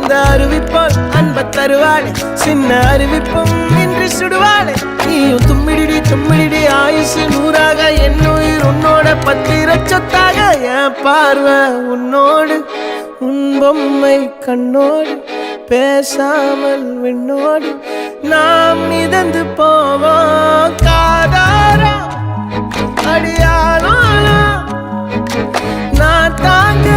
அந்த அறிவிப்பால் அன்ப தருவாளே சின்ன அறிவிப்பும் இன்றி சுடுவாளே நீயும் தும்மிடி தும்மிடி ஆயுசு நூறாக என் உயிர் உன்னோட பத்திர சொத்தாக என் பார்வை உன்னோடு உன் பொம்மை கண்ணோடு பேசாமல் விண்ணோடு நாம் மிதந்து போவோம் காதாரா அடியாளோ நான் தாங்க